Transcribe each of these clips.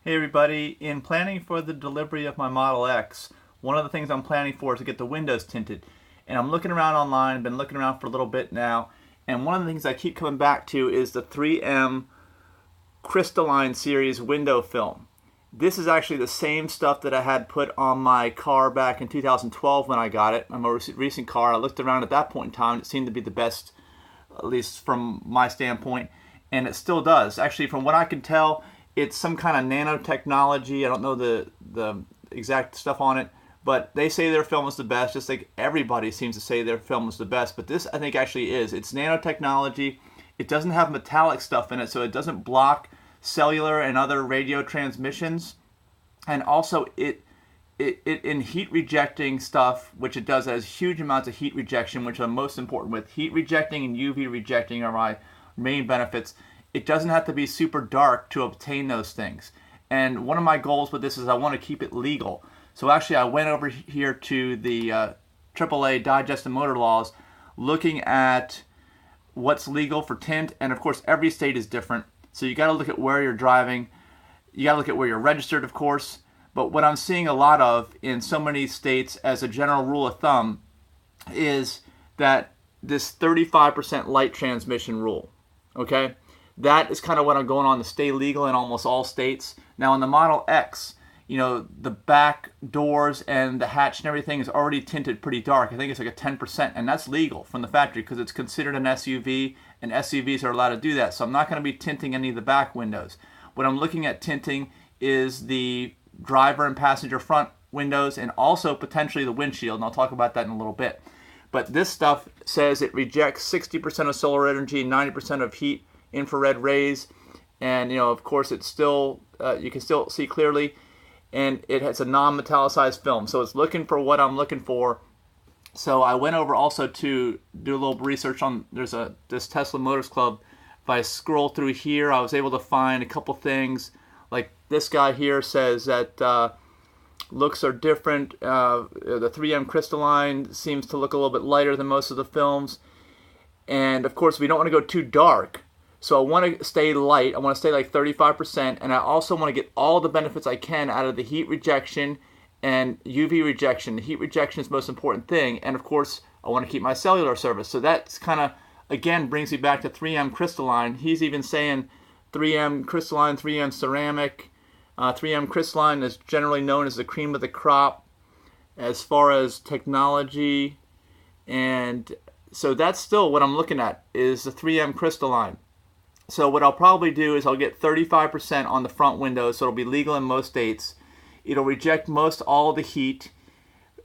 Hey everybody, in planning for the delivery of my Model X, one of the things I'm planning for is to get the windows tinted. And I'm looking around online, I've been looking around for a little bit now, and one of the things I keep coming back to is the 3M Crystalline series window film. This is actually the same stuff that I had put on my car back in 2012 when I got it. My most recent car, I looked around at that point in time, it seemed to be the best, at least from my standpoint, and it still does. Actually, from what I can tell, it's some kind of nanotechnology. I don't know the exact stuff on it, but they say their film is the best, just like everybody seems to say their film is the best. But this, I think, actually is. It's nanotechnology. It doesn't have metallic stuff in it, so it doesn't block cellular and other radio transmissions. And also, it in heat rejecting stuff, which it does, has huge amounts of heat rejection, which are most important with heat rejecting and UV rejecting are my main benefits. It doesn't have to be super dark to obtain those things. And one of my goals with this is I want to keep it legal. So actually I went over here to the AAA Digestive Motor Laws looking at what's legal for tint, and of course every state is different. So you got to look at where you're driving. You got to look at where you're registered, of course. But what I'm seeing a lot of in so many states as a general rule of thumb is that this 35% light transmission rule, okay? That is kind of what I'm going on to stay legal in almost all states. Now in the Model X, you know, the back doors and the hatch and everything is already tinted pretty dark. I think it's like a 10%, and that's legal from the factory because it's considered an SUV, and SUVs are allowed to do that. So I'm not going to be tinting any of the back windows. What I'm looking at tinting is the driver and passenger front windows and also potentially the windshield, and I'll talk about that in a little bit. But this stuff says it rejects 60% of solar energy, 90% of heat, infrared rays, and you know, of course, it's still you can still see clearly, and it has a non-metallicized film, so it's looking for what I'm looking for. So I went over also to do a little research on this Tesla Motors Club. If I scroll through here, I was able to find a couple things. Like this guy here says that looks are different. The 3M Crystalline seems to look a little bit lighter than most of the films, and of course, we don't want to go too dark. So I want to stay light. I want to stay like 35%, and I also want to get all the benefits I can out of the heat rejection and UV rejection. The heat rejection is the most important thing, and of course, I want to keep my cellular service. So that's kind of, again, brings me back to 3M Crystalline. He's even saying 3M Crystalline, 3M Ceramic. 3M Crystalline is generally known as the cream of the crop as far as technology, and so that's still what I'm looking at is the 3M Crystalline. So what I'll probably do is I'll get 35% on the front windows, so it'll be legal in most states. It'll reject most all the heat,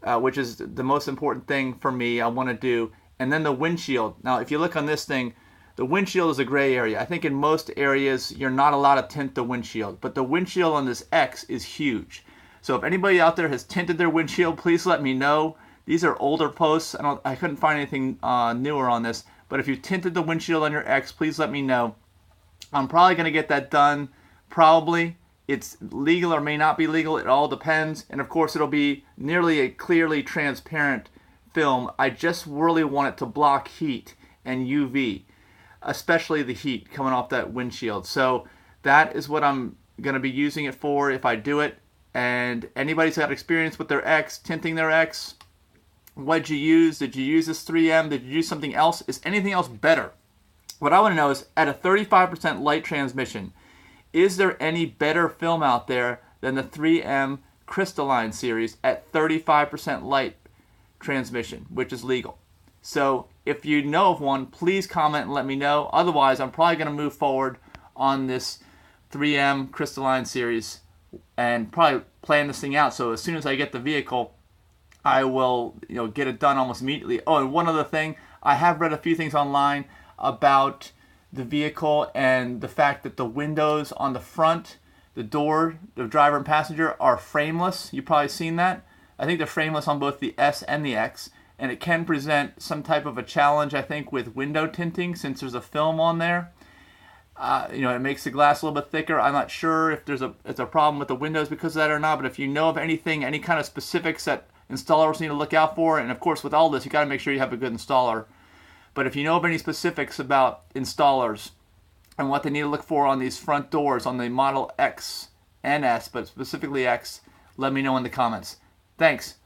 which is the most important thing for me I want to do. And then the windshield. Now, if you look on this thing, the windshield is a gray area. I think in most areas you're not allowed to tint the windshield, but the windshield on this X is huge. So if anybody out there has tinted their windshield, please let me know. These are older posts. I couldn't find anything newer on this, but if you tinted the windshield on your X, please let me know. I'm probably going to get that done. Probably. It's legal or may not be legal. It all depends. And of course, it'll be nearly a clearly transparent film. I just really want it to block heat and UV, especially the heat coming off that windshield. So that is what I'm going to be using it for if I do it. And anybody's got experience with their X, tinting their X, what'd you use? Did you use this 3M? Did you use something else? Is anything else better? What I want to know is, at a 35% light transmission, is there any better film out there than the 3M Crystalline series at 35% light transmission, which is legal? So if you know of one, please comment and let me know. Otherwise, I'm probably going to move forward on this 3M Crystalline series and probably plan this thing out. So as soon as I get the vehicle, I will get it done almost immediately. Oh, and one other thing, I have read a few things online about the vehicle and the fact that the windows on the front, the door, the driver and passenger, are frameless. You've probably seen that. I think they're frameless on both the S and the X, and it can present some type of a challenge, I think, with window tinting since there's a film on there. It makes the glass a little bit thicker. I'm not sure if it's a problem with the windows because of that or not, but if you know of anything, any kind of specifics that installers need to look out for, and of course with all this, you got to make sure you have a good installer. But if you know of any specifics about installers and what they need to look for on these front doors on the Model X and S, but specifically X, let me know in the comments. Thanks.